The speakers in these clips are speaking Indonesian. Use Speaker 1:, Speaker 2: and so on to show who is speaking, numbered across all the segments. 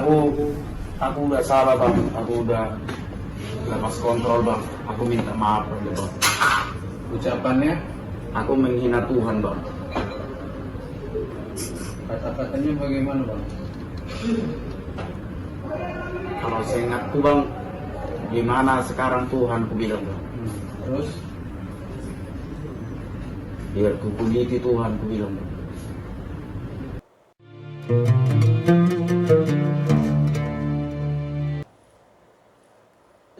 Speaker 1: Aku udah salah bang, aku udah lepas kontrol bang, aku minta maaf bang. Ucapannya, aku menghina Tuhan bang. Kata-katanya bagaimana bang? Kalau saya ingatku bang, gimana sekarang Tuhan ku bilang bang. Terus? Biar ku puliti Tuhan ku bilang bang.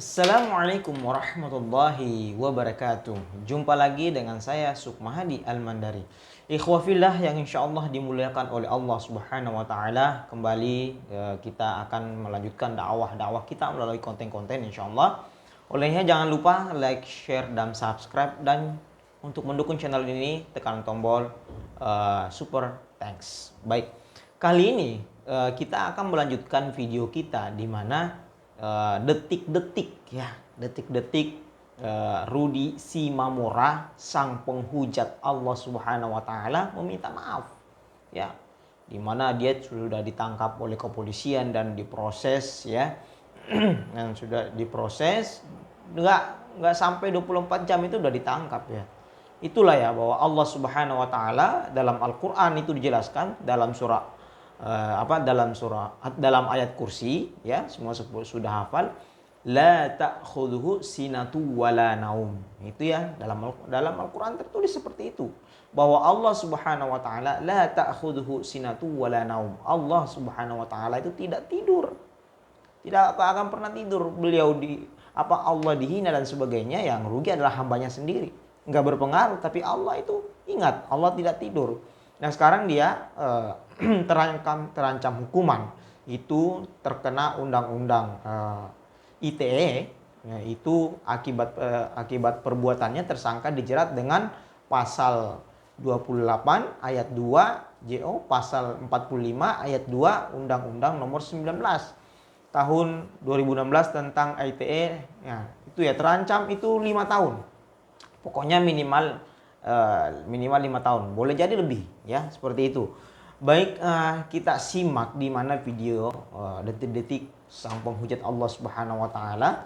Speaker 2: Assalamualaikum warahmatullahi wabarakatuh. Jumpa lagi dengan saya Sukmahadi Al-Mandari. Ikhwafillah yang insyaallah dimuliakan oleh Allah Subhanahu wa taala. Kembali kita akan melanjutkan dakwah kita melalui konten-konten insyaallah. Olehnya jangan lupa like, share dan subscribe, dan untuk mendukung channel ini tekan tombol super thanks. Baik. Kali ini kita akan melanjutkan video kita di mana detik-detik Rudi Simamora, sang penghujat Allah Subhanahu wa taala, meminta maaf ya, di mana dia sudah ditangkap oleh kepolisian dan diproses ya. Dan sudah diproses nggak sampai 24 jam itu udah ditangkap ya. Itulah ya, bahwa Allah Subhanahu wa taala dalam Al-Qur'an itu dijelaskan dalam dalam ayat kursi ya, semua sudah hafal, la ta'khudhuhu sinatu wala naum. Itu ya, dalam Al-Qur'an tertulis seperti itu, bahwa Allah Subhanahu wa taala la ta'khudhuhu sinatu wala naum. Allah Subhanahu wa taala itu tidak tidur. Tidak akan pernah tidur. Beliau Allah dihina dan sebagainya, yang rugi adalah hambanya sendiri. Enggak berpengaruh, tapi Allah itu ingat, Allah tidak tidur. Nah, sekarang dia terancam hukuman, itu terkena undang-undang ITE, yaitu akibat perbuatannya tersangka dijerat dengan pasal 28 ayat 2 JO, pasal 45 ayat 2 Undang-Undang nomor 19 tahun 2016 tentang ITE ya. Itu ya, terancam itu 5 tahun. Pokoknya minimal 5 tahun, boleh jadi lebih ya, seperti itu. Baik, kita simak di mana video detik-detik sang penghujat Allah Subhanahu wa taala.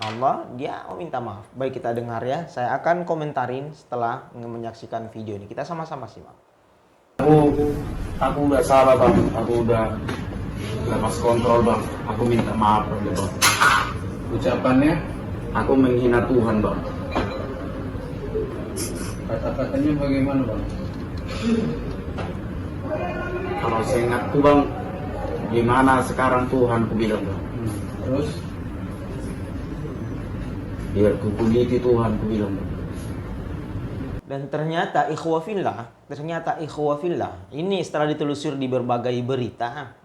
Speaker 2: Allah dia meminta maaf. Baik, kita dengar ya. Saya akan komentarin setelah menyaksikan video ini. Kita sama-sama simak.
Speaker 1: Aku udah salah bang, aku udah lepas kontrol bang, aku minta maaf bang. Ucapannya, aku menghina Tuhan bang. Kata-katanya bagaimana bang? Kalau saya ingatku bang, gimana sekarang Tuhan ku bilang bang. Terus? Biar ku puliti Tuhan ku bilang bang.
Speaker 2: Dan ternyata ikhwafillah, ini setelah ditelusur di berbagai berita,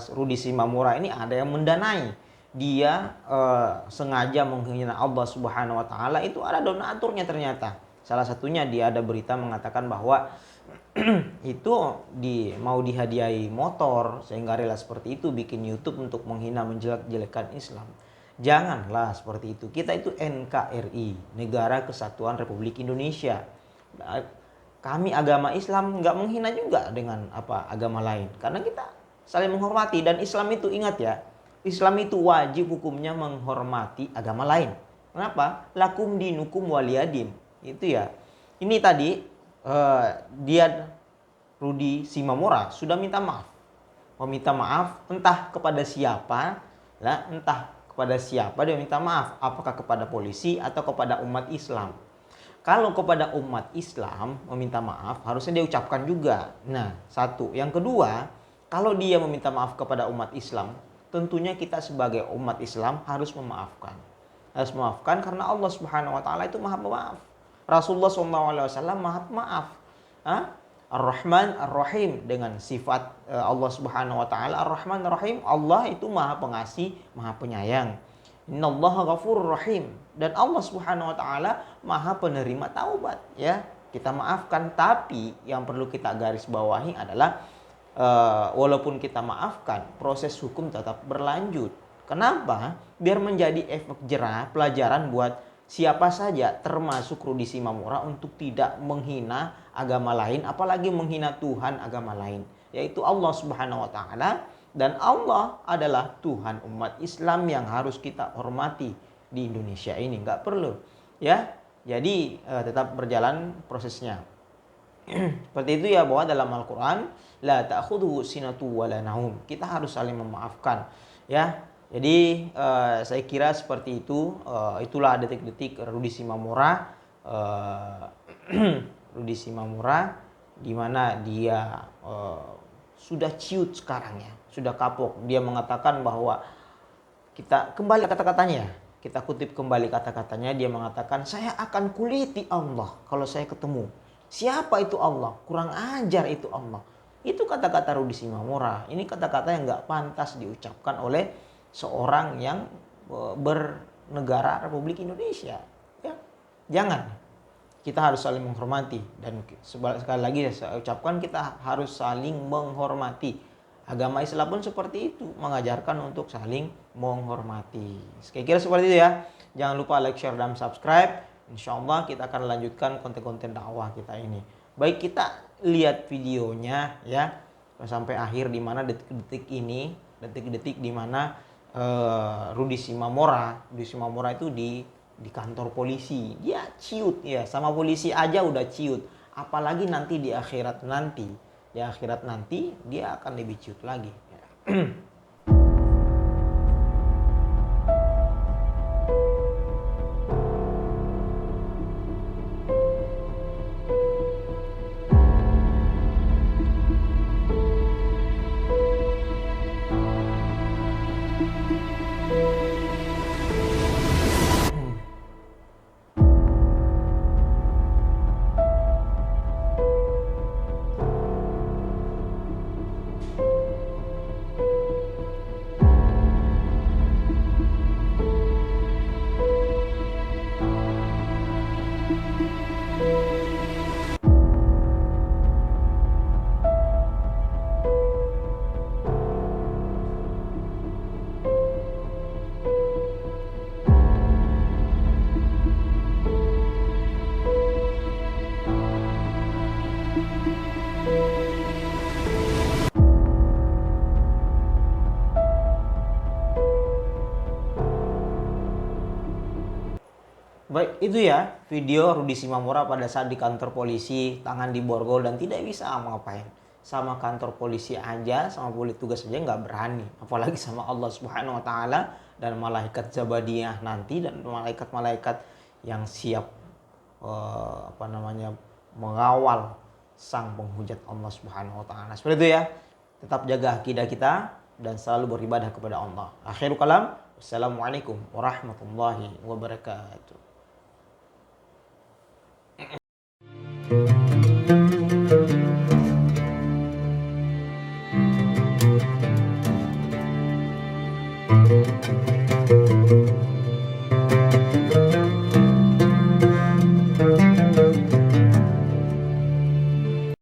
Speaker 2: Rudi Simamora ini ada yang mendanai. Dia sengaja menghina Allah Subhanahu wa taala, itu ada donaturnya ternyata. Salah satunya dia ada berita mengatakan bahwa itu mau dihadiahi motor, sehingga rela seperti itu bikin YouTube untuk menghina menjelek-jelekan Islam. Janganlah seperti itu. Kita itu NKRI, Negara Kesatuan Republik Indonesia. Kami agama Islam nggak menghina juga dengan agama lain, karena kita saling menghormati. Dan Islam itu, ingat ya, Islam itu wajib hukumnya menghormati agama lain. Kenapa? Lakum dinukum waliyadin. Itu ya. Ini tadi dia Rudi Simamora sudah minta maaf. Meminta maaf entah kepada siapa, dia minta maaf. Apakah kepada polisi atau kepada umat Islam? Kalau kepada umat Islam meminta maaf, harusnya dia ucapkan juga. Nah, satu. Yang kedua, kalau dia meminta maaf kepada umat Islam, tentunya kita sebagai umat Islam harus memaafkan. Harus memaafkan karena Allah Subhanahu wa taala itu Maha Pemaaf. Rasulullah SAW Maha Pemaaf. Ar-Rahman Ar-Rahim, dengan sifat Allah Subhanahu wa taala Ar-Rahman Ar-Rahim. Allah itu Maha Pengasih, Maha Penyayang. Innallaha Ghafurur Rahim, dan Allah Subhanahu wa taala Maha Penerima taubat ya. Kita maafkan, tapi yang perlu kita garis bawahi adalah walaupun kita maafkan, proses hukum tetap berlanjut. Kenapa? Biar menjadi efek jerah, pelajaran buat siapa saja, termasuk Rudi Simamora, untuk tidak menghina agama lain, apalagi menghina Tuhan agama lain, yaitu Allah Subhanahu wa taala. Dan Allah adalah Tuhan umat Islam yang harus kita hormati di Indonesia ini. Nggak perlu ya. Jadi tetap berjalan prosesnya. Seperti itu ya, bahwa dalam Al-Quran la ta'khudhuhu sinatu wala naum. Kita harus saling memaafkan ya. Jadi saya kira seperti itu. Itulah detik-detik Rudy Simamora. Rudy Simamora di mana dia sudah ciut sekarang ya, sudah kapok. Dia mengatakan bahwa kita kembali kata-katanya, kita kutip kembali kata-katanya. Dia mengatakan, saya akan kuliti Allah kalau saya ketemu. Siapa itu Allah? Kurang ajar itu Allah. Itu kata-kata Rudy Simamora. Ini kata-kata yang nggak pantas diucapkan oleh seorang yang bernegara Republik Indonesia. Ya, jangan. Kita harus saling menghormati, dan sekali lagi saya ucapkan, kita harus saling menghormati. Agama Islam pun seperti itu, mengajarkan untuk saling menghormati. Saya kira seperti itu ya. Jangan lupa like, share, dan subscribe. Insya Allah kita akan lanjutkan konten-konten dakwah kita ini. Baik, kita lihat videonya ya sampai akhir, di mana detik-detik ini, detik-detik di mana Rudy Simamora itu di kantor polisi. Dia ciut ya, sama polisi aja udah ciut. Apalagi nanti di akhirat nanti. Di akhirat nanti dia akan lebih ciut lagi. Baik, itu ya video Rudy Simamora pada saat di kantor polisi, tangan di borgol dan tidak bisa ngapain. Sama kantor polisi aja, sama tugas aja nggak berani. Apalagi sama Allah Subhanahu Wa Taala dan malaikat Zabadiyah nanti, dan malaikat-malaikat yang siap mengawal sang penghujat Allah Subhanahu Wa Taala. Seperti itu ya. Tetap jaga akidah kita dan selalu beribadah kepada Allah. Akhirul kalam. Wassalamualaikum warahmatullahi wabarakatuh.